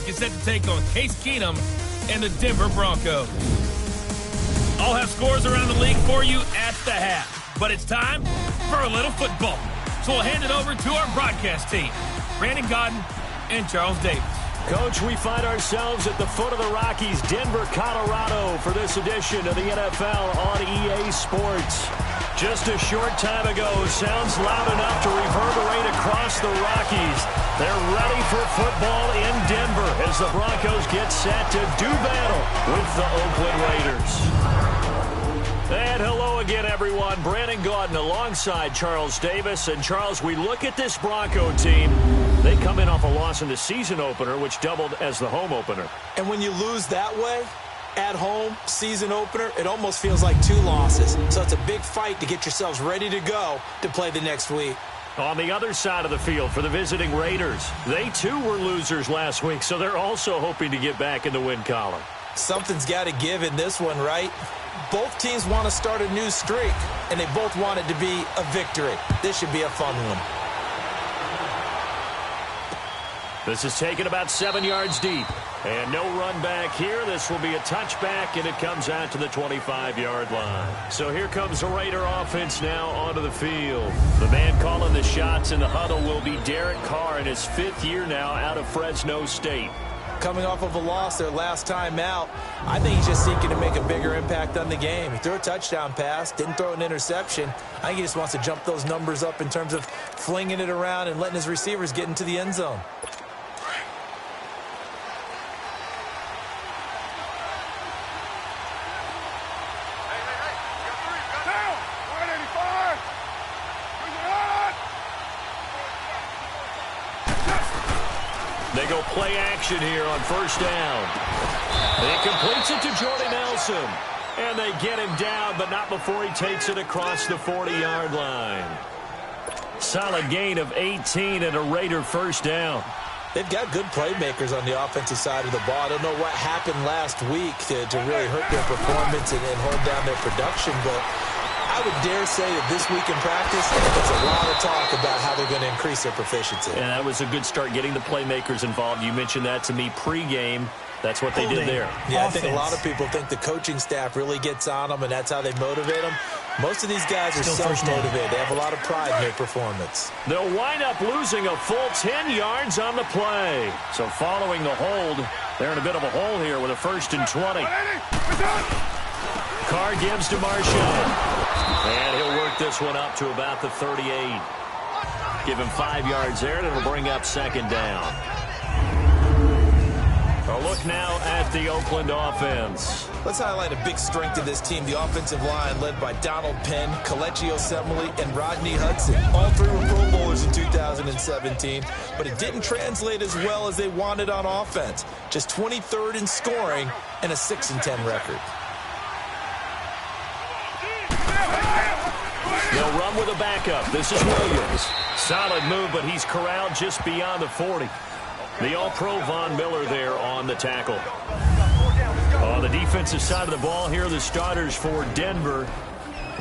is set to take on Case Keenum and the Denver Broncos. I'll have scores around the league for you at the half, but it's time for a little football. So we'll hand it over to our broadcast team, Brandon Godden and Charles Davis. Coach, we find ourselves at the foot of the Rockies, Denver, Colorado, for this edition of the NFL on EA Sports. Just a short time ago, sounds loud enough to reverberate across the Rockies. They're ready for football in Denver as the Broncos get set to do battle with the Oakland Raiders. And hello again, everyone. Brandon Gaudin alongside Charles Davis. And, Charles, we look at this Bronco team. They come in off a loss in the season opener, which doubled as the home opener. And when you lose that way, at home, season opener, it almost feels like 2 losses. So it's a big fight to get yourselves ready to go to play the next week. On the other side of the field for the visiting Raiders, they too were losers last week, so they're also hoping to get back in the win column. Something's got to give in this one, right? Both teams want to start a new streak, and they both want it to be a victory. This should be a fun one. This is taken about 7 yards deep. And no run back here. This will be a touchback, and it comes out to the 25-yard line. So here comes the Raider offense now onto the field. The man calling the shots in the huddle will be Derek Carr in his 5th year now out of Fresno State. Coming off of a loss their last time out, I think he's just seeking to make a bigger impact on the game. He threw a touchdown pass, didn't throw an interception. I think he just wants to jump those numbers up in terms of flinging it around and letting his receivers get into the end zone. They go play action here on first down. He completes it to Jordy Nelson. And they get him down, but not before he takes it across the 40-yard line. Solid gain of 18 and a Raider first down. They've got good playmakers on the offensive side of the ball. I don't know what happened last week to really hurt their performance and hold down their production, but I would dare say that this week in practice, there's a lot of talk about how they're going to increase their proficiency. And that was a good start getting the playmakers involved. You mentioned that to me pregame. That's what they did there. Yeah, I think a lot of people think the coaching staff really gets on them, and that's how they motivate them. Most of these guys are self-motivated. They have a lot of pride in their performance. They'll wind up losing a full 10 yards on the play. So following the hold, they're in a bit of a hole here with a 1st and 20. Carr gives to Marshall. And he'll work this one up to about the 38. Give him 5 yards there, and it'll bring up 2nd down. A look now at the Oakland offense. Let's highlight a big strength of this team. The offensive line led by Donald Penn, Kelechi Osemele, and Rodney Hudson. All 3 were Pro Bowlers in 2017, but it didn't translate as well as they wanted on offense. Just 23rd in scoring and a 6-10 record. They'll run with a backup. This is Williams. Solid move, but he's corralled just beyond the 40. The All-Pro Von Miller there on the tackle. On the defensive side of the ball here, the starters for Denver.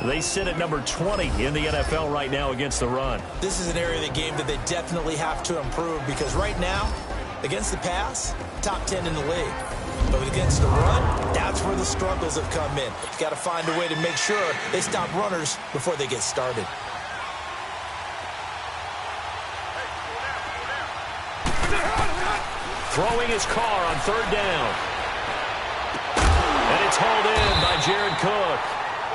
They sit at number 20 in the NFL right now against the run. This is an area of the game that they definitely have to improve because right now, against the pass, top 10 in the league. But against the run, that's where the struggles have come in. Got to find a way to make sure they stop runners before they get started. Throwing his Carr on 3rd down. And it's hauled in by Jared Cook.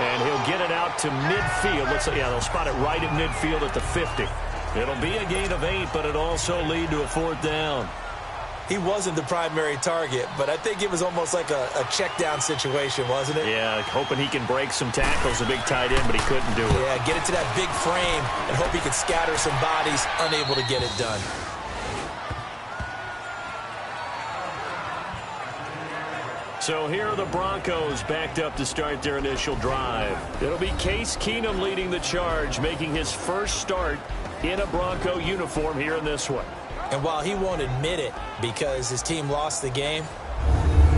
And he'll get it out to midfield. Looks like, yeah, they'll spot it right at midfield at the 50. It'll be a gain of 8, but it'll also lead to a 4th down. He wasn't the primary target, but I think it was almost like a check down situation, wasn't it? Yeah, hoping he can break some tackles, a big tight end, but he couldn't do it. Yeah, get it to that big frame and hope he could scatter some bodies, unable to get it done. So here are the Broncos backed up to start their initial drive. It'll be Case Keenum leading the charge, making his first start in a Bronco uniform here in this one. And while he won't admit it because his team lost the game,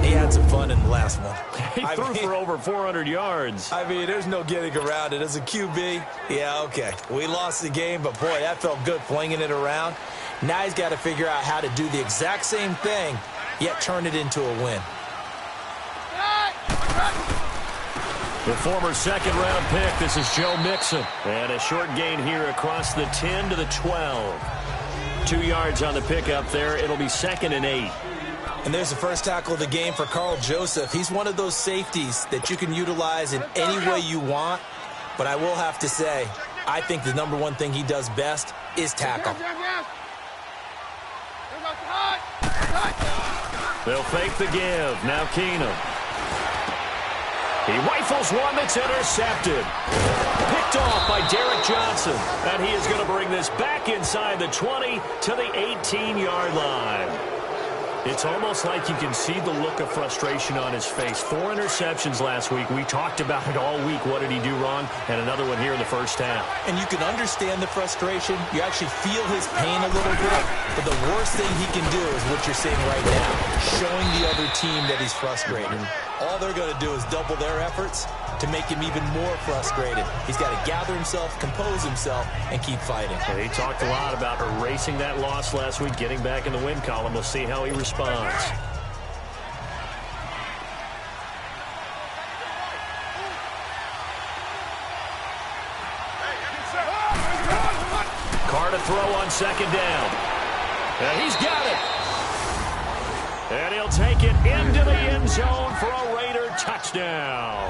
he had some fun in the last one. He threw for over 400 yards. I mean, there's no getting around it. As a QB, yeah, okay. We lost the game, but boy, that felt good flinging it around. Now he's got to figure out how to do the exact same thing yet turn it into a win. The former second-round pick, this is Joe Mixon. And a short gain here across the 10 to the 12. 2 yards on the pickup there. It'll be 2nd and 8. And there's the first tackle of the game for Carl Joseph. He's one of those safeties that you can utilize in any way you want. But I will have to say, I think the number one thing he does best is tackle. They'll fake the give. Now Keenum. He rifles one that's intercepted. Picked off by Derek Johnson. And he is going to bring this back inside the 20 to the 18-yard line. It's almost like you can see the look of frustration on his face. 4 interceptions last week. We talked about it all week. What did he do wrong? And another one here in the first half. And you can understand the frustration. You actually feel his pain a little bit. But the worst thing he can do is what you're seeing right now, showing the other team that he's frustrated. All they're going to do is double their efforts to make him even more frustrated. He's got to gather himself, compose himself, and keep fighting. And he talked a lot about erasing that loss last week, getting back in the win column. We'll see how he responds. Carr to throw on 2nd down. And he's got it. And he'll take it into the end zone for a Raider touchdown.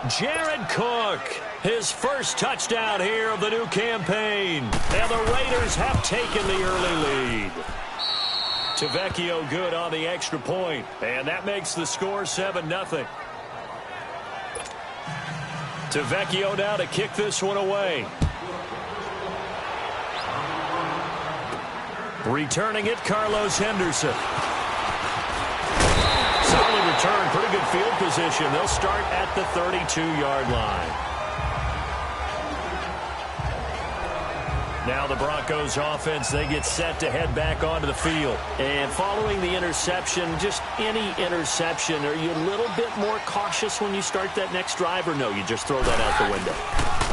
Jared Cook, his first touchdown here of the new campaign. And the Raiders have taken the early lead. Tavecchio good on the extra point. And that makes the score 7-0. Tavecchio now to kick this one away. Returning it, Carlos Henderson. Solid return, pretty good field position. They'll start at the 32-yard line. Now the Broncos offense, they get set to head back onto the field. And following the interception, just any interception, are you a little bit more cautious when you start that next drive, or no, you just throw that out the window?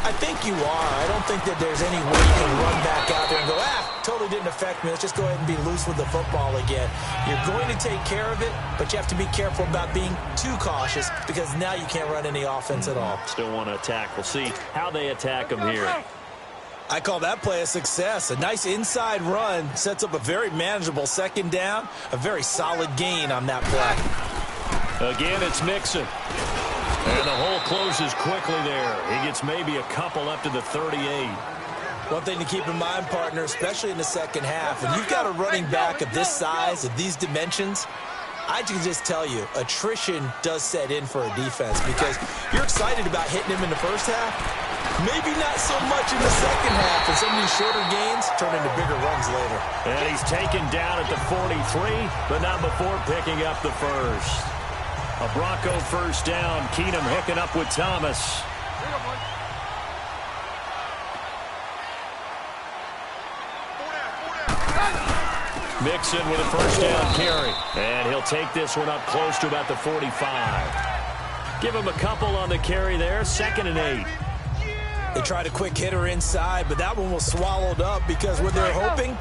I think you are. I don't think that there's any way you can run back out there and go, totally didn't affect me. Let's just go ahead and be loose with the football again. You're going to take care of it, but you have to be careful about being too cautious because now you can't run any offense at all. Still want to attack. We'll see how they attack them here. I call that play a success. A nice inside run sets up a very manageable 2nd down. A very solid gain on that play. Again, it's Mixon. And the hole closes quickly there. He gets maybe a couple up to the 38. One thing to keep in mind, partner, especially in the second half, when you've got a running back of this size, of these dimensions, I can just tell you, attrition does set in for a defense because you're excited about hitting him in the first half. Maybe not so much in the second half, and some of these shorter gains turn into bigger runs later. And he's taken down at the 43, but not before picking up the first. A Bronco first down. Keenum hooking up with Thomas. Mixon with a first down carry. And he'll take this one up close to about the 45. Give him a couple on the carry there. 2nd and 8. They tried a quick hitter inside, but that one was swallowed up because what they're hoping,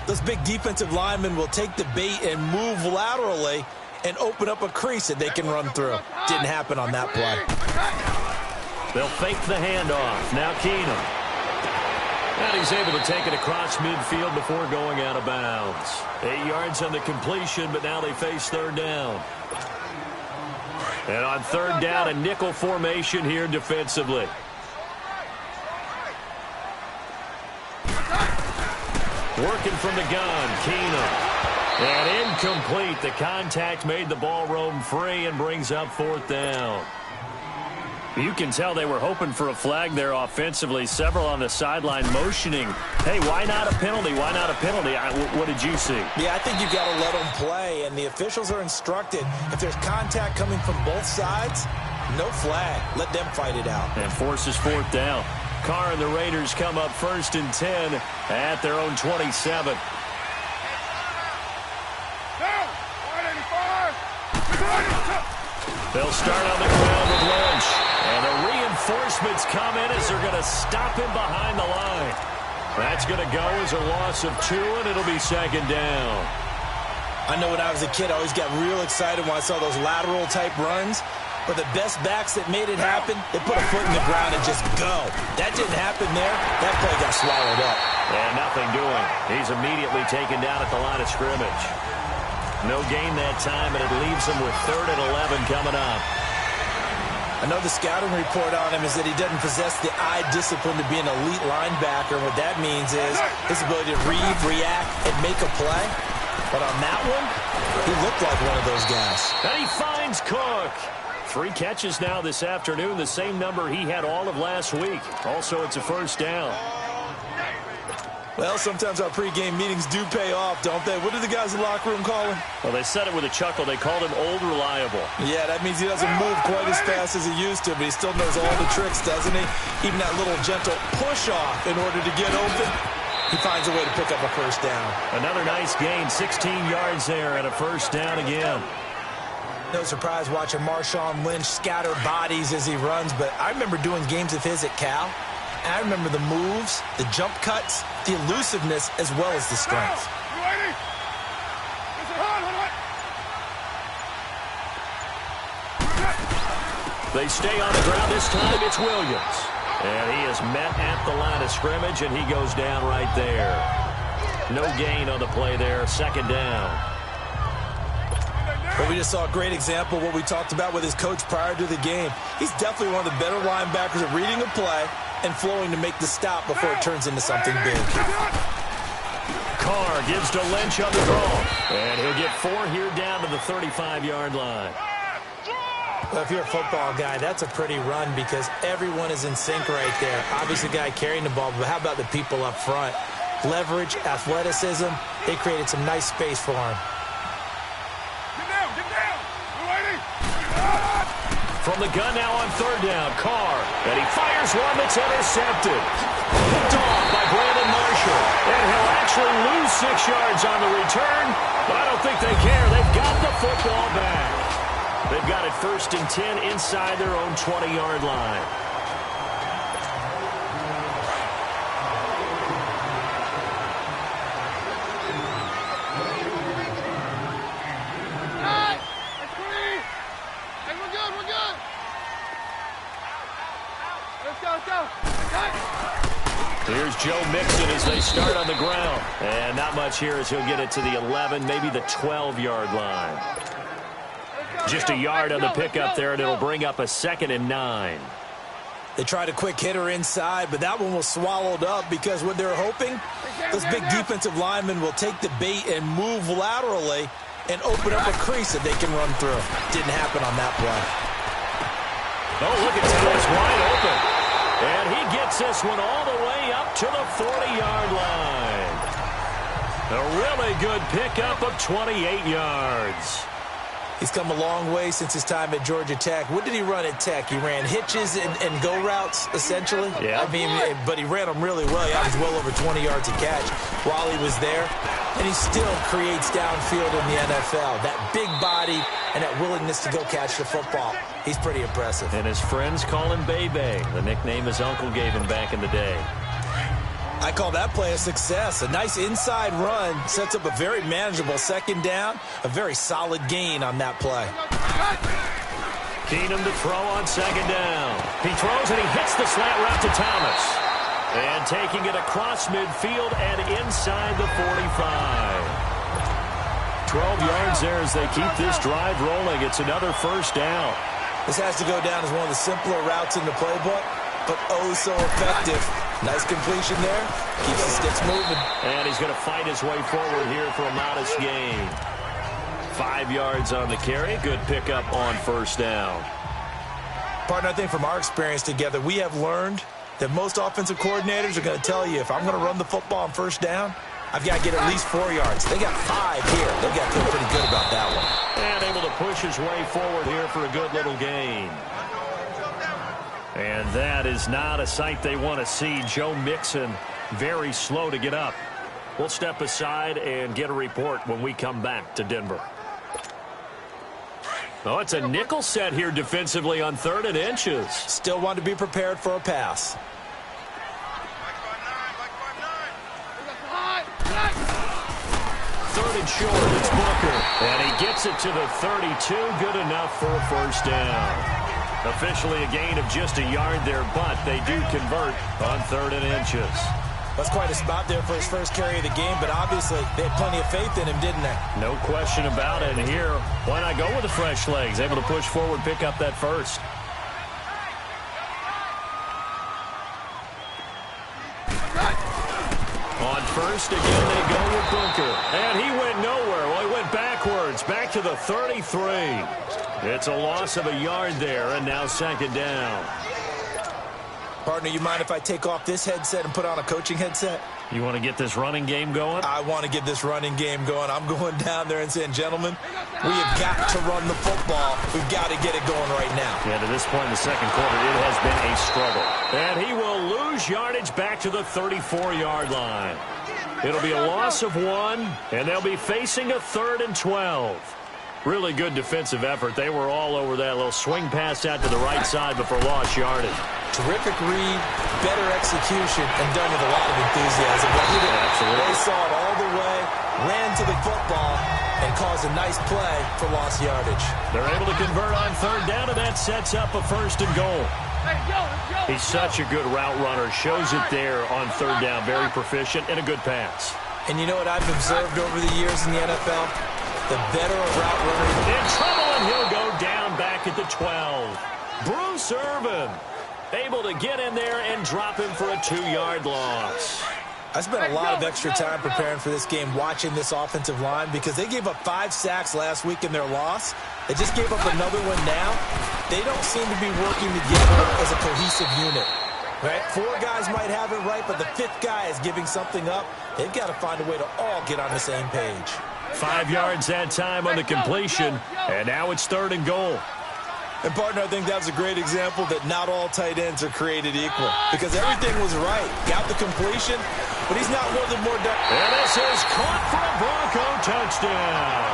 those big defensive linemen will take the bait and move laterally and open up a crease that they can run through. Didn't happen on that play. They'll fake the handoff. Now Keenum. And he's able to take it across midfield before going out of bounds. 8 yards on the completion, but now they face 3rd down. And on 3rd down, a nickel formation here defensively. Working from the gun, Keenum. And incomplete. The contact made the ball roam free and brings up 4th down. You can tell they were hoping for a flag there offensively. Several on the sideline motioning. Hey, why not a penalty? Why not a penalty? What did you see? Yeah, I think you've got to let them play, and the officials are instructed. If there's contact coming from both sides, no flag. Let them fight it out. And forces 4th down. Carr and the Raiders come up 1st and 10 at their own 27. They'll start on the ground with Lynch. And the reinforcements come in as they're going to stop him behind the line. That's going to go as a loss of 2, and it'll be 2nd down. I know when I was a kid, I always got real excited when I saw those lateral-type runs. But the best backs that made it happen, they put a foot in the ground and just go. That didn't happen there. That play got swallowed up. And nothing doing. He's immediately taken down at the line of scrimmage. No gain that time, and it leaves him with 3rd and 11 coming up. I know the scouting report on him is that he doesn't possess the eye discipline to be an elite linebacker. And what that means is his ability to read, react, and make a play. But on that one, he looked like one of those guys. And he finds Cook. 3 catches now this afternoon, the same number he had all of last week. Also, it's a first down. Well, sometimes our pregame meetings do pay off, don't they? What do the guys in the locker room call him? Well, they said it with a chuckle. They called him Old Reliable. Yeah, that means he doesn't move quite as fast as he used to, but he still knows all the tricks, doesn't he? Even that little gentle push-off in order to get open. He finds a way to pick up a first down. Another nice gain, 16 yards there, and a first down again. No surprise watching Marshawn Lynch scatter bodies as he runs, but I remember doing games of his at Cal. And I remember the moves, the jump cuts, the elusiveness, as well as the strength. They stay on the ground this time. It's Williams. And he is met at the line of scrimmage, and he goes down right there. No gain on the play there. 2nd down. But we just saw a great example of what we talked about with his coach prior to the game. He's definitely one of the better linebackers at reading a play and flowing to make the stop before it turns into something big. Carr gives to Lynch on the draw. And he'll get 4 here down to the 35-yard line. Well, if you're a football guy, that's a pretty run because everyone is in sync right there. Obviously, the guy carrying the ball, but how about the people up front? Leverage, athleticism, they created some nice space for him. From the gun now on 3rd down, Carr. And he fires one that's intercepted. Picked off by Brandon Marshall. And he'll actually lose 6 yards on the return, but I don't think they care. They've got the football back. They've got it 1st and 10 inside their own 20-yard line. Here's Joe Mixon as they start on the ground. And not much here as he'll get it to the 11, maybe the 12-yard line. Just a yard on the pickup there, and it'll bring up a 2nd and 9. They tried a quick hitter inside, but that one was swallowed up because what they're hoping, those big defensive linemen will take the bait and move laterally and open up a crease that they can run through. Didn't happen on that play. Oh, look at Thomas wide open. And he gets this one all the way up to the 40-yard line. A really good pickup of 28 yards. He's come a long way since his time at Georgia Tech. What did he run at Tech? He ran hitches and go routes, essentially. Yeah. I mean, but he ran them really well. He averaged well over 20 yards a catch while he was there. And he still creates downfield in the NFL. That big body and that willingness to go catch the football. He's pretty impressive. And his friends call him Bebe, the nickname his uncle gave him back in the day. I call that play a success. A nice inside run sets up a very manageable 2nd down. A very solid gain on that play. Keenum to throw on 2nd down. He throws and he hits the slant route to Thomas. And taking it across midfield and inside the 45. 12 yards there as they keep this drive rolling. It's another first down. This has to go down as one of the simpler routes in the playbook, but oh so effective. Nice completion there. Keeps the sticks moving. And he's going to fight his way forward here for a modest gain. 5 yards on the carry. Good pickup on first down. Partner, I think from our experience together, we have learned that most offensive coordinators are going to tell you, if I'm going to run the football on first down, I've got to get at least 4 yards. They got 5 here. They've got to feel pretty good about that one. And able to push his way forward here for a good little gain. And that is not a sight they want to see. Joe Mixon very slow to get up. We'll step aside and get a report when we come back to Denver. Oh, it's a nickel set here defensively on 3rd and inches. Still want to be prepared for a pass. third and short. It's Booker. And he gets it to the 32. Good enough for a first down. Officially a gain of just a yard there, but they do convert on 3rd and inches. That's quite a spot there for his first carry of the game, but obviously they had plenty of faith in him, didn't they? No question about it. And here, why not go with the fresh legs? Able to push forward, pick up that first. On first, again, they go with Booker. And he went nowhere. Well, he went backwards, back to the 33. It's a loss of a yard there, and now 2nd down. Partner, you mind if I take off this headset and put on a coaching headset? You want to get this running game going? I want to get this running game going. I'm going down there and saying, gentlemen, we have got to run the football. We've got to get it going right now. Yeah, to this point in the second quarter, it has been a struggle. And he will lose yardage back to the 34-yard line. It'll be a loss of 1, and they'll be facing a 3rd and 12. Really good defensive effort. They were all over that little swing pass out to the right side before lost yardage. Terrific read, better execution, and done with a lot of enthusiasm. Absolutely. They saw it all the way, ran to the football, and caused a nice play for lost yardage. They're able to convert on 3rd down, and that sets up a 1st and goal. He's such a good route runner. Shows it there on 3rd down. Very proficient and a good pass. And you know what I've observed over the years in the NFL? The better a route runner. In trouble, and he'll go down back at the 12. Bruce Irvin able to get in there and drop him for a 2-yard loss. I spent a lot of extra time preparing for this game, watching this offensive line, because they gave up 5 sacks last week in their loss. They just gave up another one now. They don't seem to be working together as a cohesive unit. Right? 4 guys might have it right, but the 5th guy is giving something up. They've got to find a way to all get on the same page. 5 yards that time on the completion, and now it's 3rd and goal. And, partner, I think that was a great example that not all tight ends are created equal, because everything was right. Got the completion, but he's not more than more done. And this is caught for a Bronco touchdown.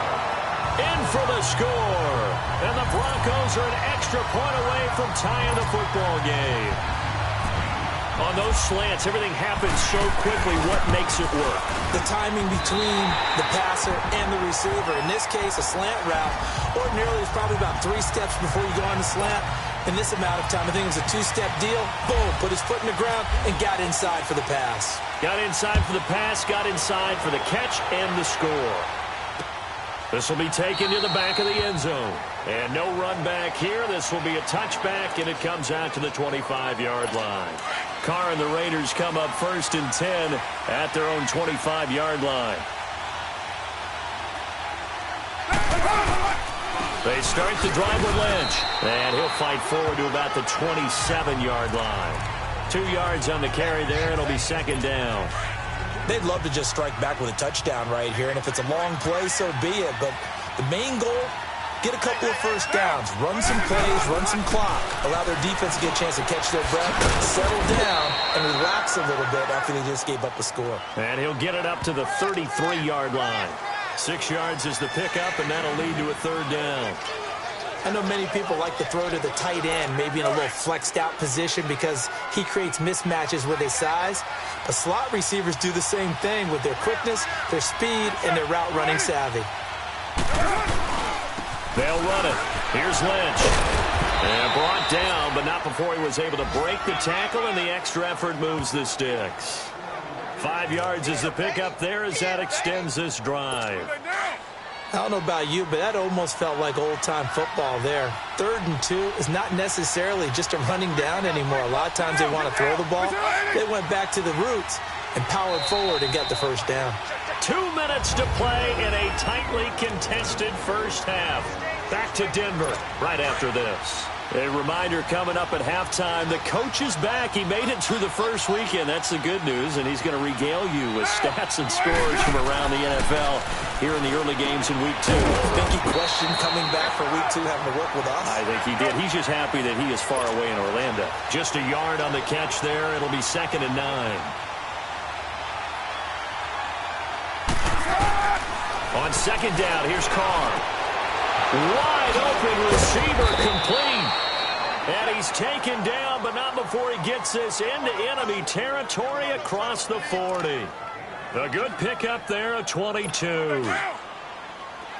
In for the score. And the Broncos are an extra point away from tying the football game. On those slants, everything happens so quickly. What makes it work? The timing between the passer and the receiver. In this case, a slant route. Ordinarily, it's probably about 3 steps before you go on the slant. In this amount of time, I think it was a 2-step deal. Boom, put his foot in the ground and got inside for the pass. Got inside for the pass, got inside for the catch and the score. This will be taken to the back of the end zone. And no run back here. This will be a touchback, and it comes out to the 25-yard line. Carr and the Raiders come up 1st and 10 at their own 25-yard line. They start the drive with Lynch. And he'll fight forward to about the 27-yard line. 2 yards on the carry there. It'll be 2nd down. They'd love to just strike back with a touchdown right here. And if it's a long play, so be it. But the main goal, get a couple of first downs. Run some plays, run some clock. Allow their defense to get a chance to catch their breath, settle down, and relax a little bit after they just gave up a score. And he'll get it up to the 33-yard line. 6 yards is the pickup, and that'll lead to a 3rd down. I know many people like to throw to the tight end, maybe in a little flexed out position because he creates mismatches with his size. But slot receivers do the same thing with their quickness, their speed, and their route running savvy. They'll run it. Here's Lynch. And brought down, but not before he was able to break the tackle, and the extra effort moves the sticks. 5 yards is the pickup there as that extends this drive. I don't know about you, but that almost felt like old-time football there. 3rd and 2 is not necessarily just a running down anymore. A lot of times they want to throw the ball. They went back to the roots and powered forward and got the first down. 2 minutes to play in a tightly contested first half. Back to Denver right after this. A reminder coming up at halftime, the coach is back. He made it through the first weekend. That's the good news, and he's going to regale you with stats and scores from around the NFL here in the early games in Week 2. Think he questioned coming back for Week 2 having to work with us? I think he did. He's just happy that he is far away in Orlando. Just a yard on the catch there. It'll be 2nd and 9. On 2nd down, here's Carr. Wide open receiver complete. And he's taken down, but not before he gets this into enemy territory across the 40. A good pickup there of 22.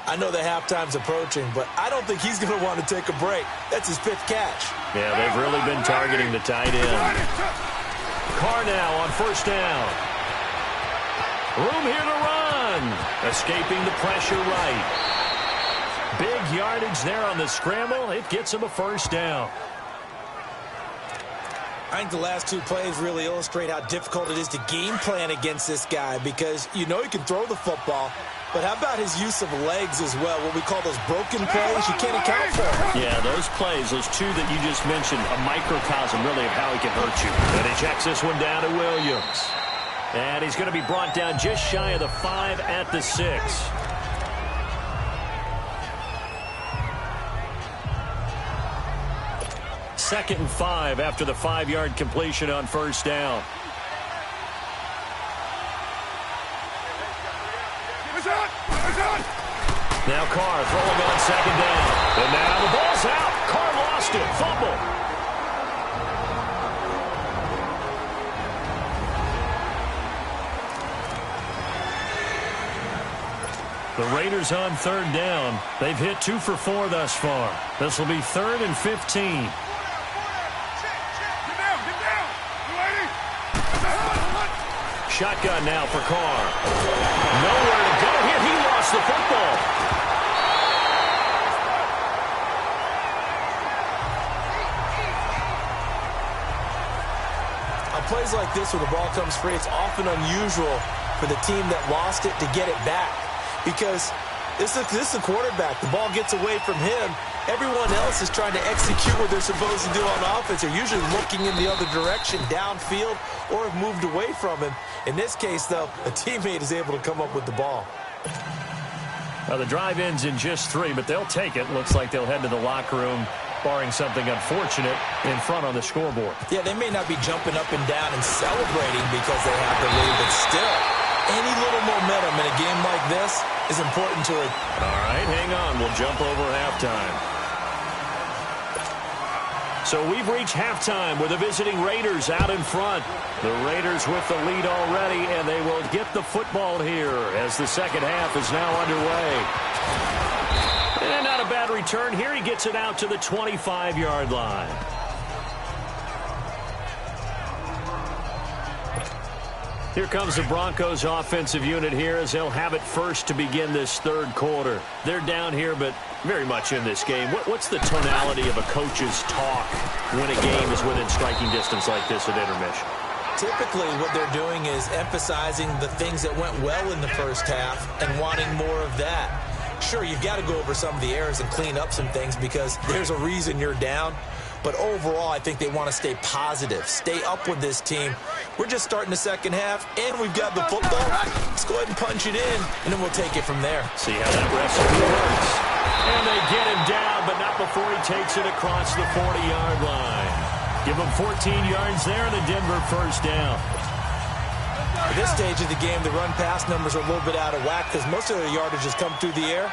I know the halftime's approaching, but I don't think he's going to want to take a break. That's his 5th catch. Yeah, they've really been targeting the tight end. Carr now on first down. Room here to run. Escaping the pressure right. Big yardage there on the scramble. It gets him a first down. I think the last 2 plays really illustrate how difficult it is to game plan against this guy because you know he can throw the football, but how about his use of legs as well, what we call those broken plays you can't account for. Yeah, those plays, those 2 that you just mentioned, a microcosm really of how he can hurt you. And he checks this one down to Williams. And he's going to be brought down just shy of the 5 at the 6. Second and 5 after the 5-yard completion on first down. Now Carr throwing on second down. And now the ball's out. Carr lost it. Fumble. The Raiders on third down. They've hit 2 for 4 thus far. This will be 3rd and 15. Shotgun now for Carr. Nowhere to go here. He lost the football. On plays like this where the ball comes free, it's often unusual for the team that lost it to get it back because this is a quarterback. The ball gets away from him. Everyone else is trying to execute what they're supposed to do on offense. They're usually looking in the other direction, downfield, or have moved away from him. In this case, though, a teammate is able to come up with the ball. The drive ends in just 3, but they'll take it. Looks like they'll head to the locker room, barring something unfortunate, in front on the scoreboard. Yeah, they may not be jumping up and down and celebrating because they have the lead, but still, any little momentum in a game like this is important to it. All right, hang on. We'll jump over halftime. So we've reached halftime with the visiting Raiders out in front. The Raiders with the lead already, and they will get the football here as the second half is now underway. And not a bad return here. He gets it out to the 25-yard line. Here comes the Broncos offensive unit here as they'll have it first to begin this third quarter. They're down here, but very much in this game. What's the tonality of a coach's talk when a game is within striking distance like this at intermission? Typically, what they're doing is emphasizing the things that went well in the first half and wanting more of that. Sure, you've got to go over some of the errors and clean up some things because there's a reason you're down. But overall, I think they want to stay positive, stay up with this team. We're just starting the second half, and we've got the football. Let's go ahead and punch it in, and then we'll take it from there. See how that recipe works. And they get him down, but not before he takes it across the 40-yard line. Give him 14 yards there, and a Denver first down. At this stage of the game, the run-pass numbers are a little bit out of whack because most of their yardage has come through the air.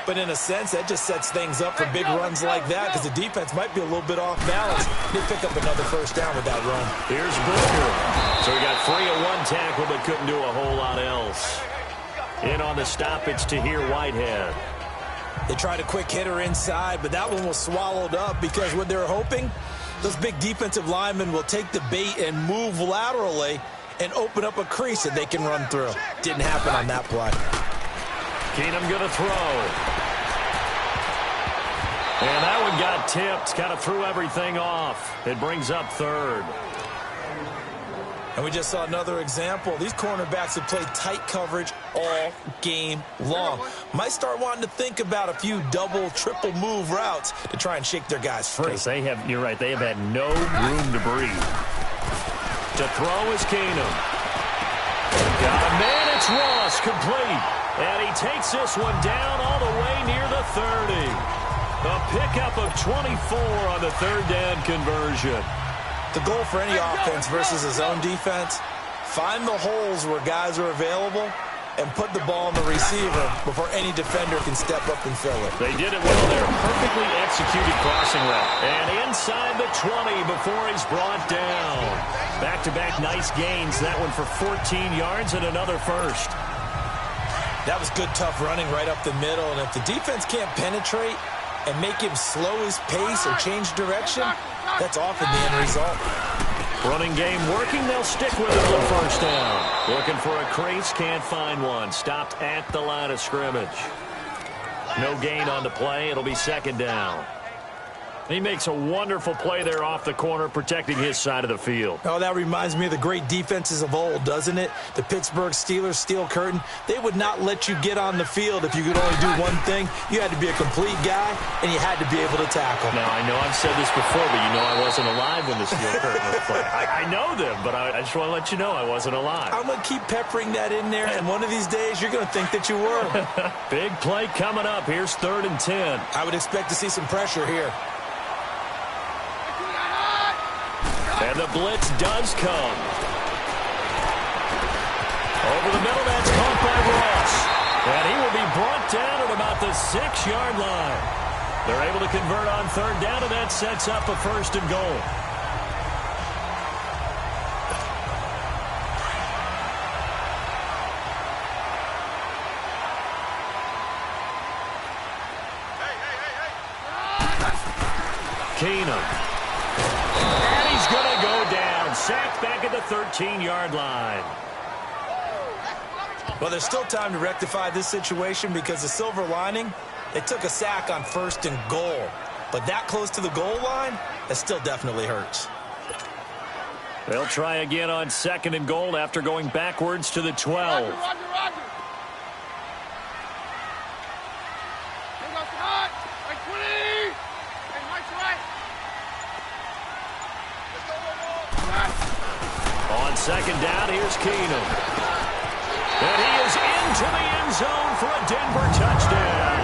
But in a sense, that just sets things up for big runs like that because the defense might be a little bit off balance. They pick up another first down with that run. Here's Booker. So he got 3 of 1 tackle but couldn't do a whole lot else. In on the stoppage to here, Whitehead. They tried a quick hitter inside, but that one was swallowed up because what they're hoping, those big defensive linemen will take the bait and move laterally and open up a crease that they can run through. Didn't happen on that play. Keenum going to throw. And that one got tipped. Kind of threw everything off. It brings up third. And we just saw another example. These cornerbacks have played tight coverage all game long. Might start wanting to think about a few double, triple move routes to try and shake their guys free. They have, you're right, they have had no room to breathe. To throw is Keenum. Got a man, it's Ross, complete. And he takes this one down all the way near the 30. A pickup of 24 on the third down conversion. The goal for any offense versus his own defense, find the holes where guys are available and put the ball on the receiver before any defender can step up and fill it. They did it well there. Perfectly executed crossing route. And inside the 20 before he's brought down. Back-to-back nice gains. That one for 14 yards and another first. That was good, tough running right up the middle. And if the defense can't penetrate and make him slow his pace or change direction, that's often the end result. Running game working. They'll stick with it on first down. Looking for a crease. Can't find one. Stopped at the line of scrimmage. No gain on the play. It'll be second down. He makes a wonderful play there off the corner, protecting his side of the field. Oh, that reminds me of the great defenses of old, doesn't it? The Pittsburgh Steelers, Steel Curtain, they would not let you get on the field if you could only do one thing. You had to be a complete guy, and you had to be able to tackle. Now, I know I've said this before, but you know I wasn't alive when the Steel Curtain was played. I know them, but I just want to let you know I wasn't alive. I'm going to keep peppering that in there, and one of these days you're going to think that you were. Big play coming up. Here's 3rd and 10. I would expect to see some pressure here. And the blitz does come. Over the middle, that's caught by Ross. And he will be brought down at about the 6-yard line. They're able to convert on 3rd down, and that sets up a 1st and goal. Keenum. Going to go down. Sacked back at the 13-yard line. Well, there's still time to rectify this situation because the silver lining, it took a sack on 1st and goal. But that close to the goal line, that still definitely hurts. They'll try again on 2nd and goal after going backwards to the 12. Roger. On 2nd down, here's Keenum. And he is into the end zone for a Denver touchdown.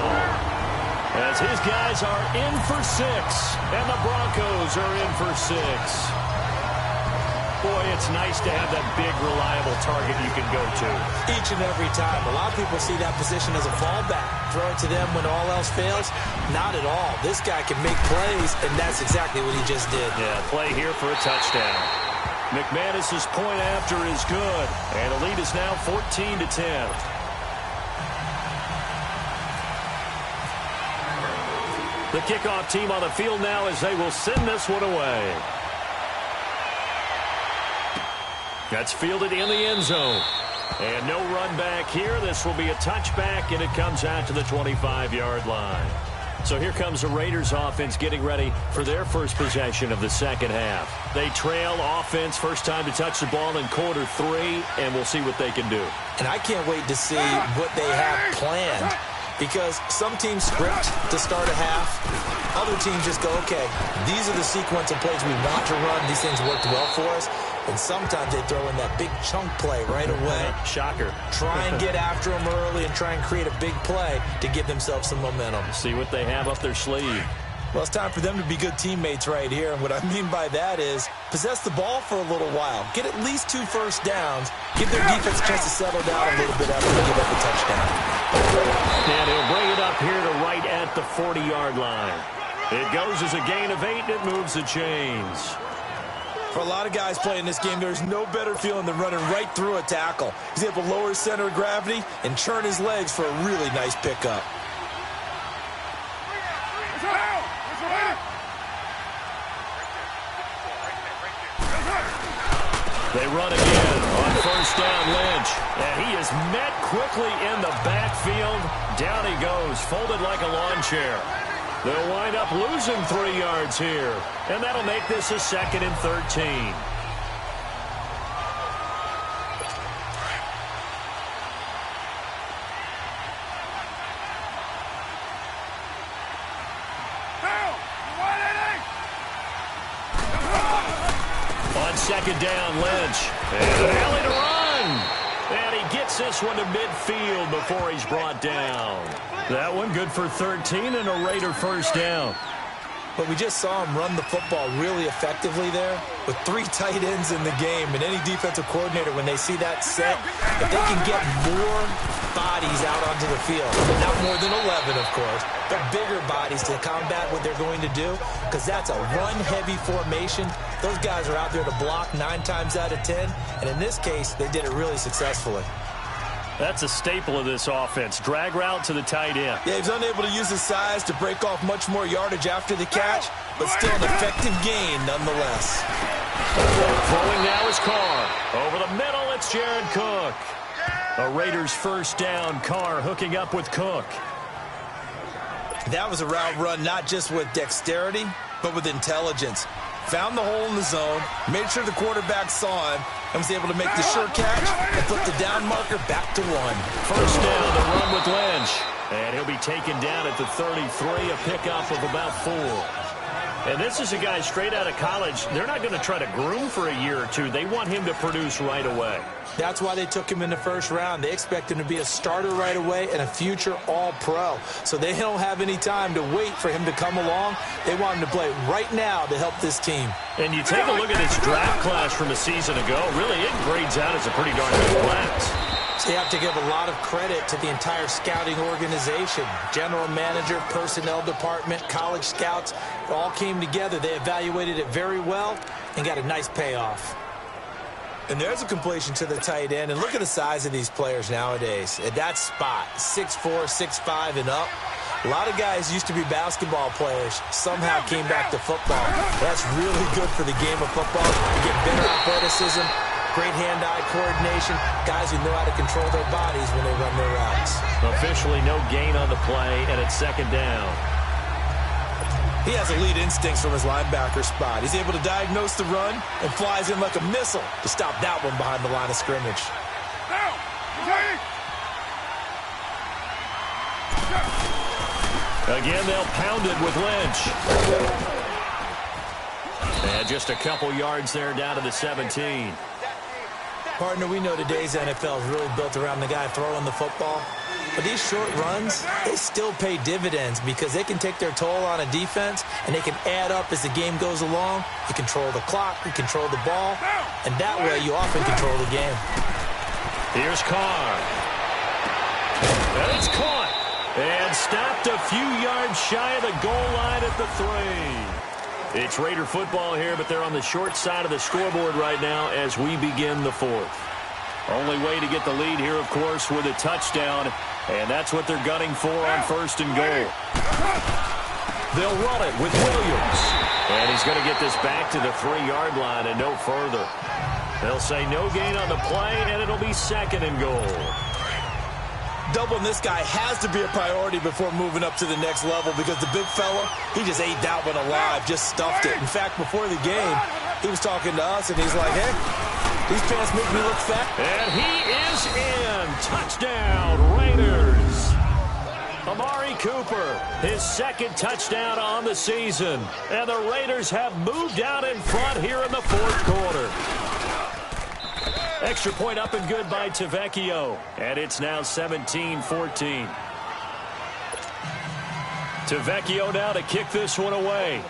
As his guys are in for 6, and the Broncos are in for 6. Boy, it's nice to have that big, reliable target you can go to. Each and every time. A lot of people see that position as a fallback. Throw it to them when all else fails. Not at all. This guy can make plays, and that's exactly what he just did. Yeah, play here for a touchdown. McManus's point after is good, and the lead is now 14-10. The kickoff team on the field now as they will send this one away. That's fielded in the end zone. And no run back here. This will be a touchback, and it comes out to the 25-yard line. So here comes the Raiders offense getting ready for their first possession of the second half. They trail offense, first time to touch the ball in quarter 3, and we'll see what they can do. And I can't wait to see what they have planned, because some teams script to start a half. Other teams just go, okay, these are the sequence of plays we want to run. These things worked well for us. And sometimes they throw in that big chunk play right away. Shocker. Try and get after them early and try and create a big play to give themselves some momentum. See what they have up their sleeve. Well, it's time for them to be good teammates right here. And what I mean by that is possess the ball for a little while. Get at least 2 first downs. Give their defense a chance to settle down a little bit after they give up a touchdown. And he'll bring it up here to right at the 40-yard line. It goes as a gain of 8, and it moves the chains. For a lot of guys playing this game, there's no better feeling than running right through a tackle. He's able to lower his center of gravity and churn his legs for a really nice pickup. They run again on first down, Lynch. And he is met quickly in the backfield. Down he goes, folded like a lawn chair. They'll wind up losing 3 yards here. And that'll make this a 2nd and 13. On 2nd down, Lynch. And an alley to run. And he gets this one to midfield before he's brought down. That one good for 13 and a Raider first down. But we just saw him run the football really effectively there with 3 tight ends in the game. And any defensive coordinator, when they see that set, if they can get more bodies out onto the field, not more than 11, of course, but bigger bodies to combat what they're going to do, because that's a run-heavy formation. Those guys are out there to block 9 times out of 10. And in this case, they did it really successfully. That's a staple of this offense. Drag route to the tight end. Yeah, he's unable to use his size to break off much more yardage after the catch, but still an effective gain nonetheless. Throwing now is Carr. Over the middle, it's Jared Cook. A Raiders first down. Carr hooking up with Cook. That was a route run not just with dexterity, but with intelligence. Found the hole in the zone, made sure the quarterback saw him, and was able to make the sure catch and flip the down marker back to 1. First down to run with Lynch. And he'll be taken down at the 33, a pickup of about 4. And this is a guy straight out of college. They're not going to try to groom for a year or two. They want him to produce right away. That's why they took him in the first round. They expect him to be a starter right away and a future all-pro. So they don't have any time to wait for him to come along. They want him to play right now to help this team. And you take a look at his draft class from a season ago. Really, it grades out as a pretty darn good class. So you have to give a lot of credit to the entire scouting organization. General manager, personnel department, college scouts, it all came together. They evaluated it very well and got a nice payoff. And there's a completion to the tight end. And look at the size of these players nowadays. At that spot, 6'4", 6'5", and up. A lot of guys used to be basketball players, somehow came back to football. That's really good for the game of football. You get better athleticism, great hand-eye coordination, guys who know how to control their bodies when they run their routes. Officially no gain on the play, and it's second down. He has elite instincts from his linebacker spot. He's able to diagnose the run and flies in like a missile to stop that one behind the line of scrimmage. Again, they'll pound it with Lynch. And just a couple yards there down to the 17. Partner, we know today's NFL is really built around the guy throwing the football. But these short runs, they still pay dividends because they can take their toll on a defense and they can add up as the game goes along. You control the clock, you control the ball, and that way you often control the game. Here's Carr. And it's caught. And stopped a few yards shy of the goal line at the 3. It's Raider football here, but they're on the short side of the scoreboard right now as we begin the 4th. Only way to get the lead here, of course, with a touchdown, and that's what they're gunning for on 1st and goal. They'll run it with Williams, and he's going to get this back to the 3-yard line and no further. They'll say no gain on the play, and it'll be 2nd and goal. Doubling this guy has to be a priority before moving up to the next level because the big fella, he just ate that one alive, just stuffed it. In fact, before the game, he was talking to us, and he's like, hey, these pants make me look fat. And he is in. Touchdown, Raiders. Amari Cooper, his 2nd touchdown on the season. And the Raiders have moved out in front here in the 4th quarter. Extra point up and good by Tavecchio. And it's now 17-14. Tavecchio now to kick this one away.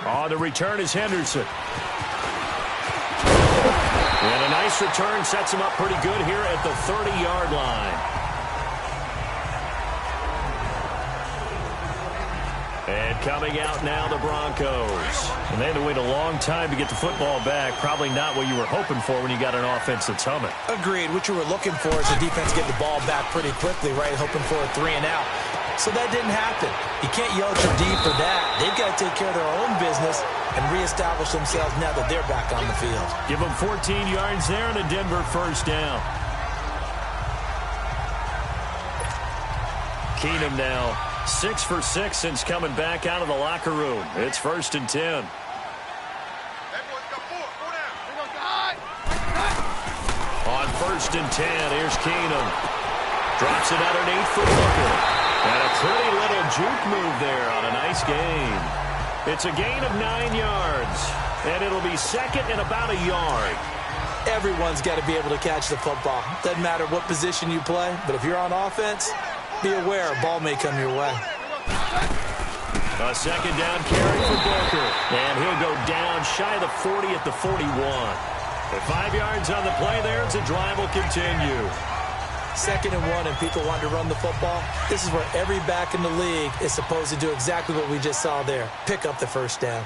On the return is Henderson. And a nice return sets him up pretty good here at the 30-yard line. And coming out now, the Broncos. And they had to wait a long time to get the football back. Probably not what you were hoping for when you got an offense that's humming. Agreed. What you were looking for is the defense get the ball back pretty quickly, right? Hoping for a 3 and out. So that didn't happen. You can't yell at your D for that. They've got to take care of their own business and reestablish themselves now that they're back on the field. Give them 14 yards there and a Denver first down. Keenum now 6 for 6 since coming back out of the locker room. It's 1st and 10. On 1st and 10, here's Keenum. Drops it underneath for Booker. And a pretty little juke move there on a nice gain. It's a gain of 9 yards. And it'll be 2nd and about a yard. Everyone's got to be able to catch the football. Doesn't matter what position you play, but if you're on offense, Be aware, a ball may come your way. A second down carry for Booker. And he'll go down shy of the 40 at the 41. With 5 yards on the play there, the drive will continue. 2nd and 1, and people want to run the football. This is where every back in the league is supposed to do exactly what we just saw there. Pick up the first down.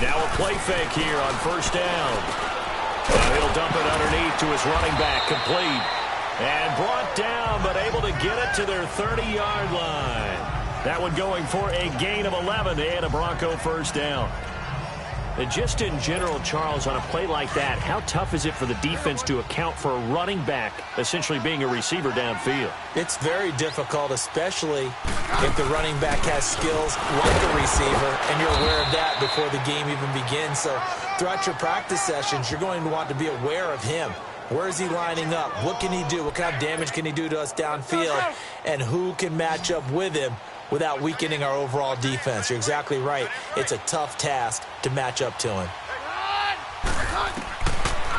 Now a play fake here on first down. He'll dump it underneath to his running back, complete. And brought down, but able to get it to their 30-yard line. That one going for a gain of 11 and a Bronco first down. And just in general, Charles, on a play like that, how tough is it for the defense to account for a running back essentially being a receiver downfield? It's very difficult, especially if the running back has skills like a receiver, and you're aware of that before the game even begins. So throughout your practice sessions, you're going to want to be aware of him. Where is he lining up? What can he do? What kind of damage can he do to us downfield? And who can match up with him without weakening our overall defense? You're exactly right. It's a tough task to match up to him.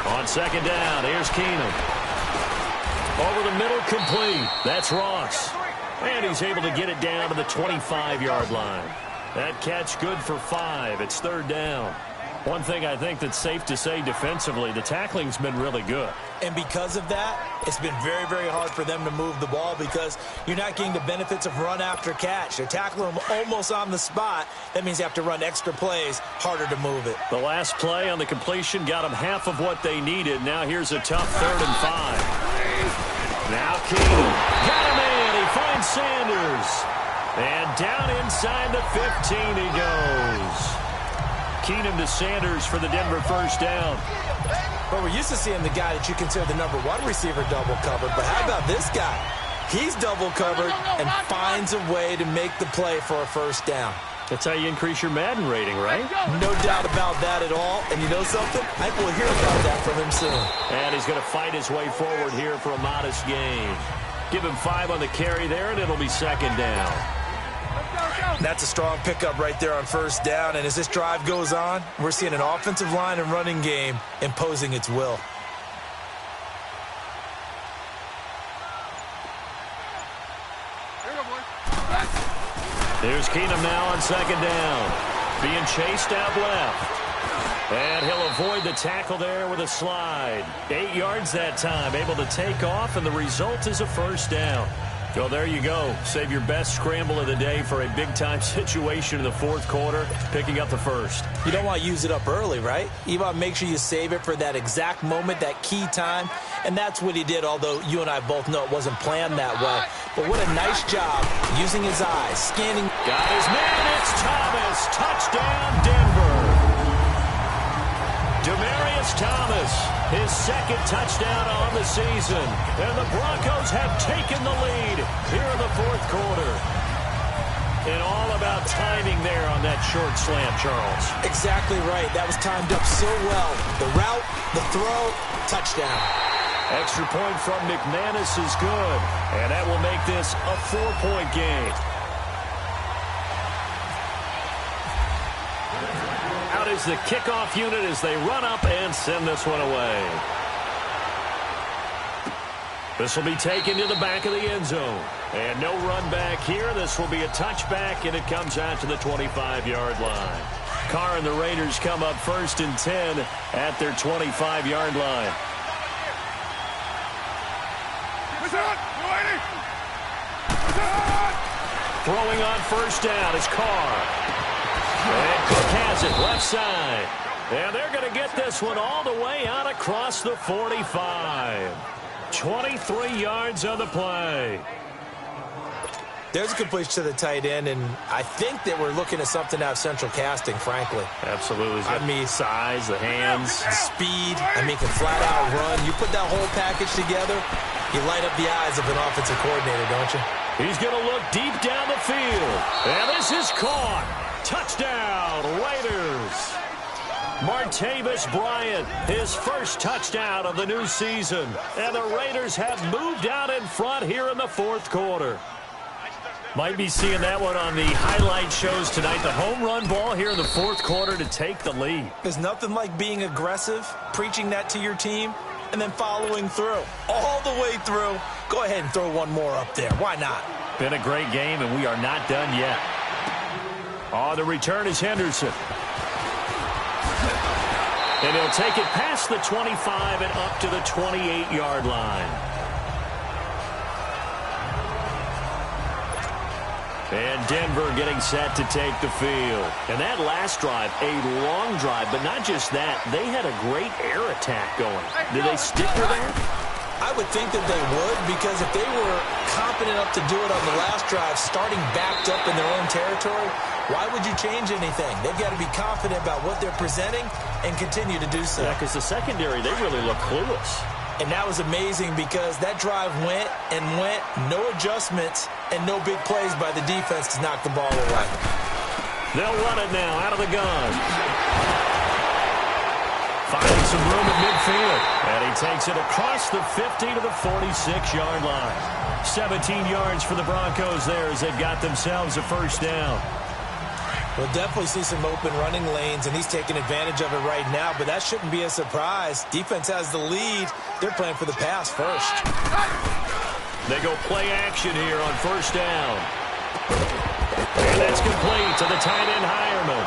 On second down, here's Keenum. Over the middle, complete. That's Ross. And he's able to get it down to the 25-yard line. That catch good for 5. It's 3rd down. One thing I think that's safe to say defensively, the tackling's been really good. And because of that, it's been very, very hard for them to move the ball because you're not getting the benefits of run after catch. They're tackling them almost on the spot. That means you have to run extra plays, harder to move it. The last play on the completion got them half of what they needed. Now here's a tough 3rd and 5. Now Keenum. Got him in. He finds Sanders. And down inside the 15 he goes. Keenum to Sanders for the Denver first down. Well, we're used to seeing the guy that you consider the #1 receiver double covered, but how about this guy? He's double covered and finds a way to make the play for a first down. That's how you increase your Madden rating, right? No doubt about that at all. And you know something? I think we'll hear about that from him soon. And he's going to fight his way forward here for a modest gain. Give him 5 on the carry there, and it'll be 2nd down. That's a strong pickup right there on first down. And as this drive goes on, we're seeing an offensive line and running game imposing its will. Here's Keenum now on 2nd down. Being chased out left. And he'll avoid the tackle there with a slide. 8 yards that time, able to take off, and the result is a first down. Well, there you go. Save your best scramble of the day for a big-time situation in the 4th quarter, picking up the first. You don't want to use it up early, right? You want to make sure you save it for that exact moment, that key time. And that's what he did, although you and I both know it wasn't planned that way. But what a nice job using his eyes, scanning. Got his man, it's Thomas. Touchdown, Denver. Demaryius Thomas, his 2nd touchdown on the season. And the Broncos have taken the lead here in the 4th quarter. And all about timing there on that short slant, Charles. Exactly right. That was timed up so well. The route, the throw, touchdown. Extra point from McManus is good. And that will make this a 4-point game. Out is the kickoff unit as they run up and send this one away. This will be taken to the back of the end zone. And no run back here. This will be a touchback, and it comes out to the 25-yard line. Carr and the Raiders come up 1st and 10 at their 25-yard line. Throwing on first down is Carr. And Cook has it left side. And they're going to get this one all the way out across the 45. 23 yards on the play. There's a completion to the tight end, and I think that we're looking at something out of central casting, frankly. Absolutely. I mean, size, the hands. the speed. I mean, can flat out run. You put that whole package together, you light up the eyes of an offensive coordinator, don't you? He's going to look deep down the field. And this is caught. Touchdown, Raiders. Martavis Bryant, his first touchdown of the new season. And the Raiders have moved out in front here in the 4th quarter. Might be seeing that one on the highlight shows tonight. The home run ball here in the 4th quarter to take the lead. There's nothing like being aggressive, preaching that to your team, and then following through. All the way through. Go ahead and throw one more up there. Why not? Been a great game, and we are not done yet. On the return is Henderson. And he'll take it past the 25 and up to the 28-yard line. And Denver getting set to take the field. And that last drive, a long drive, but not just that. They had a great air attack going. Did they stick with that? I would think that they would, because if they were confident enough to do it on the last drive, starting backed up in their own territory, why would you change anything? They've got to be confident about what they're presenting and continue to do so. Yeah, because the secondary, they really look clueless. And that was amazing because that drive went and went, no adjustments, and no big plays by the defense to knock the ball away. They'll run it now out of the gun. Finding some room at midfield. And he takes it across the 50 to the 46-yard line. 17 yards for the Broncos there as they've got themselves a first down. We'll definitely see some open running lanes, and he's taking advantage of it right now, but that shouldn't be a surprise. Defense has the lead. They're playing for the pass first. They go play action here on first down. And that's complete to the tight end Hireman.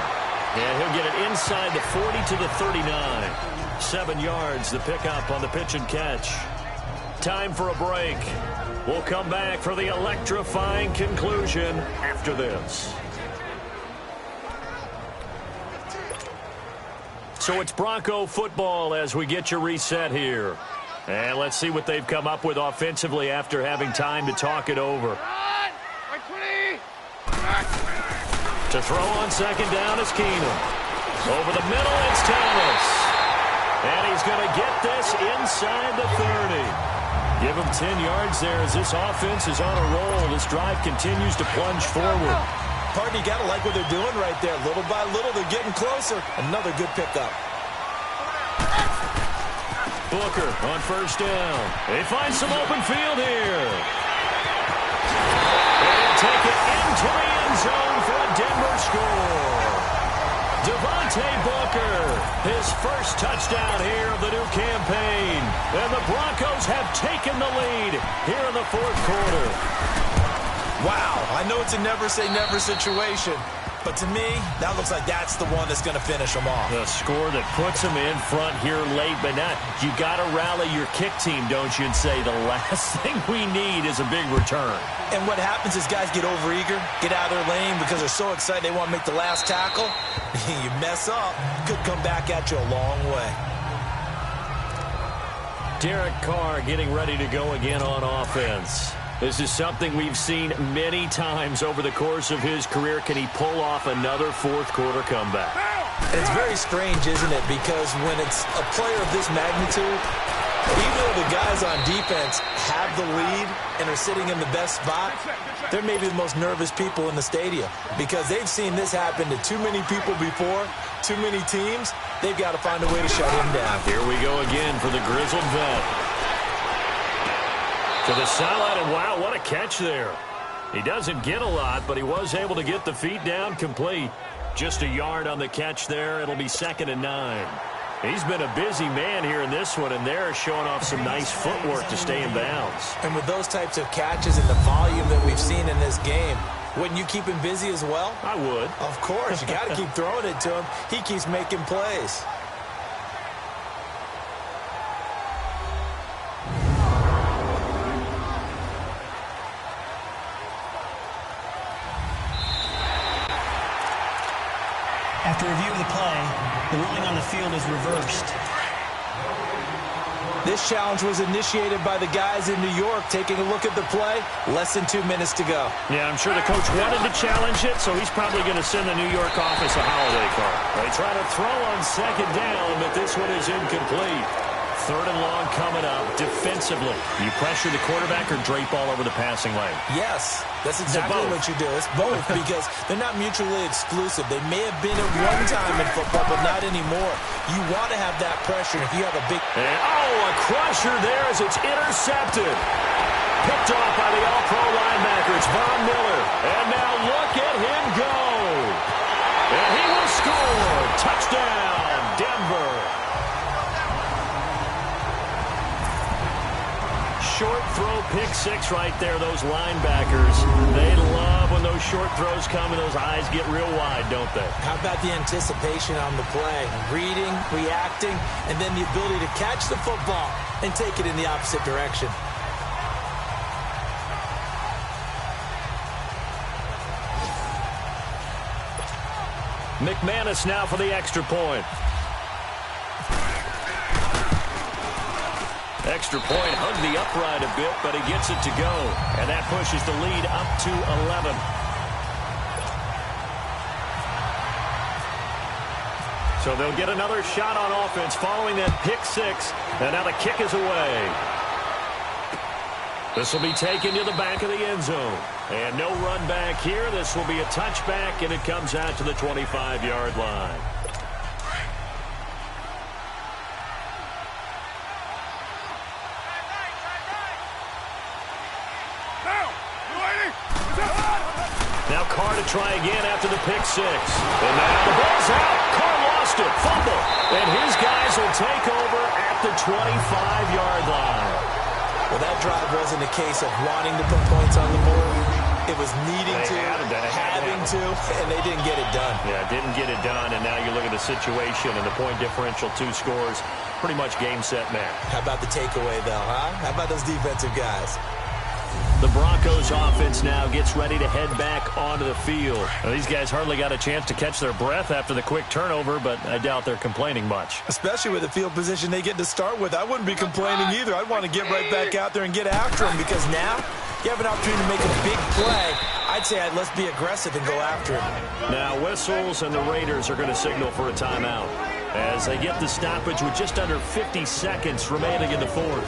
And he'll get it inside the 40 to the 39. 7 yards the pickup on the pitch and catch. Time for a break. We'll come back for the electrifying conclusion after this. So it's Bronco football as we get you reset here. And let's see what they've come up with offensively after having time to talk it over. To throw on second down is Keenum. Over the middle, it's Thomas. And he's going to get this inside the 30. Give him 10 yards there as this offense is on a roll. This drive continues to plunge forward. Partner, you got to like what they're doing right there. Little by little, they're getting closer. Another good pickup. Booker on first down. They find some open field here. And take it into the end zone for a Denver score. Devontae Booker, his first touchdown here of the new campaign. And the Broncos have taken the lead here in the fourth quarter. Wow, I know it's a never-say-never situation, but to me, that looks like that's the one that's going to finish them off. The score that puts them in front here late, but not. You got to rally your kick team, don't you, and say the last thing we need is a big return. And what happens is guys get overeager, get out of their lane because they're so excited they want to make the last tackle. You mess up, could come back at you a long way. Derek Carr getting ready to go again on offense. This is something we've seen many times over the course of his career. Can he pull off another fourth-quarter comeback? And it's very strange, isn't it? Because when it's a player of this magnitude, even though the guys on defense have the lead and are sitting in the best spot, they're maybe the most nervous people in the stadium because they've seen this happen to too many people before, too many teams. They've got to find a way to shut him down. Here we go again for the grizzled vet. To the sideline, and wow, what a catch there. He doesn't get a lot, but he was able to get the feet down complete. Just a yard on the catch there. It'll be 2nd and 9. He's been a busy man here in this one, and they're showing off some nice footwork to stay in bounds. And with those types of catches and the volume that we've seen in this game, wouldn't you keep him busy as well? I would. Of course. You got to keep throwing it to him. He keeps making plays. After review of the play, the ruling on the field is reversed. This challenge was initiated by the guys in New York. Taking a look at the play, less than 2 minutes to go. Yeah, I'm sure the coach wanted to challenge it, so he's probably going to send the New York office a holiday card. They try to throw on second down, but this one is incomplete. 3rd and long coming up defensively. You pressure the quarterback or drape all over the passing lane? Yes, that's exactly what you do. It's both because they're not mutually exclusive. They may have been at one time in football, but not anymore. You want to have that pressure if you have a big... And, a crusher there as it's intercepted. Picked off by the all-pro linebacker. It's Von Miller. And now look at him go. And he will score. Touchdown, Denver. short throw pick six right there, those linebackers. They love when those short throws come and those eyes get real wide, don't they? How about the anticipation on the play? Reading, reacting, and then the ability to catch the football and take it in the opposite direction. McManus now for the extra point. Extra point, hugged the upright a bit, but he gets it to go. And that pushes the lead up to 11. So they'll get another shot on offense following that pick six. And now the kick is away. This will be taken to the back of the end zone. And no run back here. This will be a touchback, and it comes out to the 25-yard line. Now Carr to try again after the pick six. And now the ball's out. Carr lost it. Fumble. And his guys will take over at the 25-yard line. Well, that drive wasn't a case of wanting to put points on the board. It was needing to, having to, and they didn't get it done. Yeah, didn't get it done, and now you look at the situation and the point differential, 2 scores, pretty much game, set, match. How about the takeaway, though, huh? How about those defensive guys? The Broncos offense now gets ready to head back onto the field. Now, these guys hardly got a chance to catch their breath after the quick turnover, but I doubt they're complaining much. Especially with the field position they get to start with. I wouldn't be complaining either. I'd want to get right back out there and get after them, because now you have an opportunity to make a big play. I'd say let's be aggressive and go after it. Now whistles, and the Raiders are going to signal for a timeout as they get the stoppage with just under 50 seconds remaining in the fourth.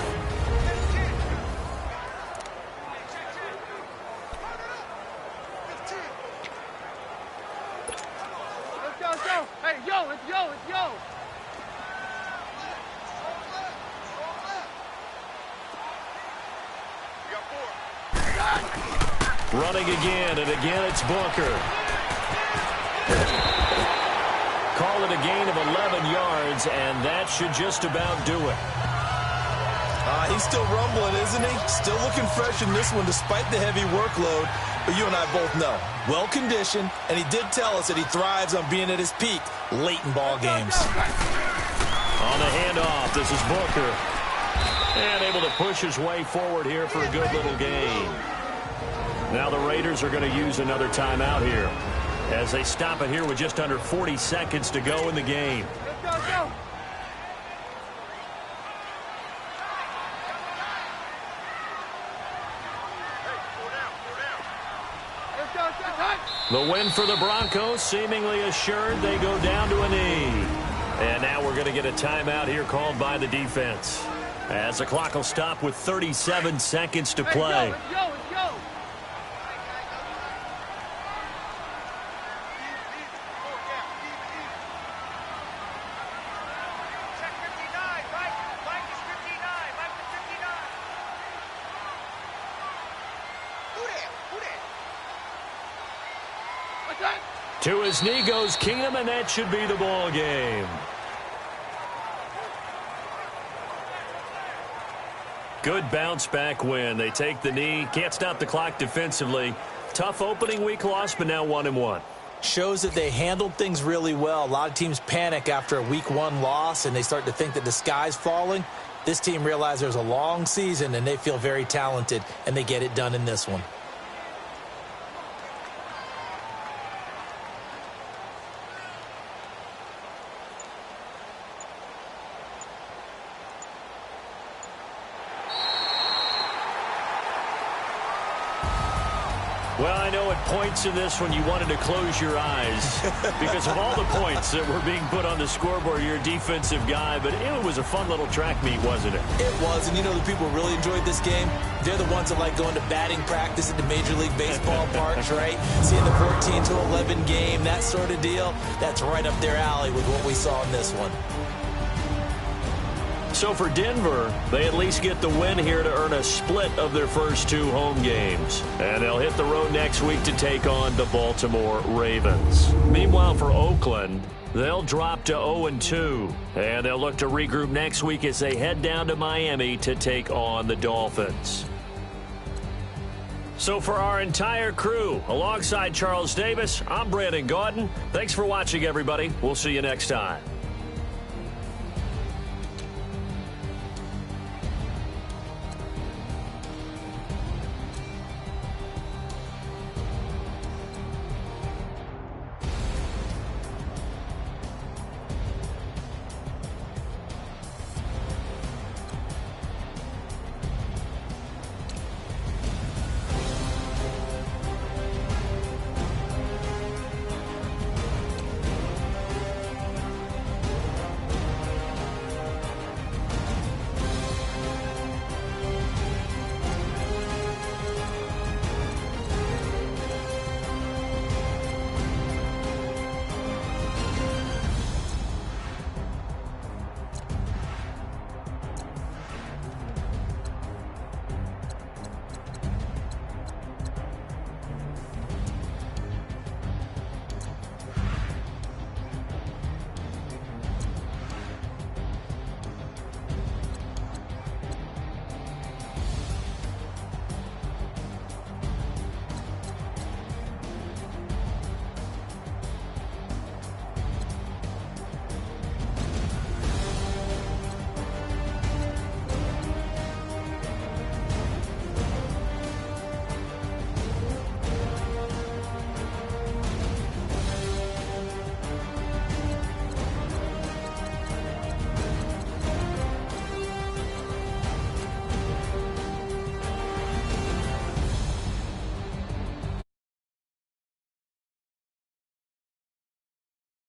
Running again, and again it's Booker. Call it a gain of 11 yards, and that should just about do it. He's still rumbling, isn't he? Still looking fresh in this one despite the heavy workload. But you and I both know, well-conditioned, and he did tell us that he thrives on being at his peak late in ball games. On the handoff, this is Booker. And able to push his way forward here for a good little gain. Now the Raiders are going to use another timeout here as they stop it here with just under 40 seconds to go in the game. The win for the Broncos seemingly assured. They go down to a knee. And now we're going to get a timeout here called by the defense as the clock will stop with 37 seconds to play. Let's go. To his knee goes Keenum, and that should be the ball game. Good bounce-back win. They take the knee. Can't stop the clock defensively. Tough opening week loss, but now 1-1. Shows that they handled things really well. A lot of teams panic after a week 1 loss, and they start to think that the sky's falling. This team realized there's a long season, and they feel very talented, and they get it done in this one. Well, I know at points in this one you wanted to close your eyes because of all the points that were being put on the scoreboard. You're a defensive guy, but it was a fun little track meet, wasn't it? It was, and you know the people who really enjoyed this game? They're the ones that like going to batting practice at the Major League Baseball parks, right? Seeing the 14-11 game, that sort of deal. That's right up their alley with what we saw in this one. So for Denver, they at least get the win here to earn a split of their first 2 home games. And they'll hit the road next week to take on the Baltimore Ravens. Meanwhile, for Oakland, They'll drop to 0-2, and they'll look to regroup next week as they head down to Miami to take on the Dolphins. So for our entire crew, alongside Charles Davis, I'm Brandon Gaudin. Thanks for watching, everybody. We'll see you next time.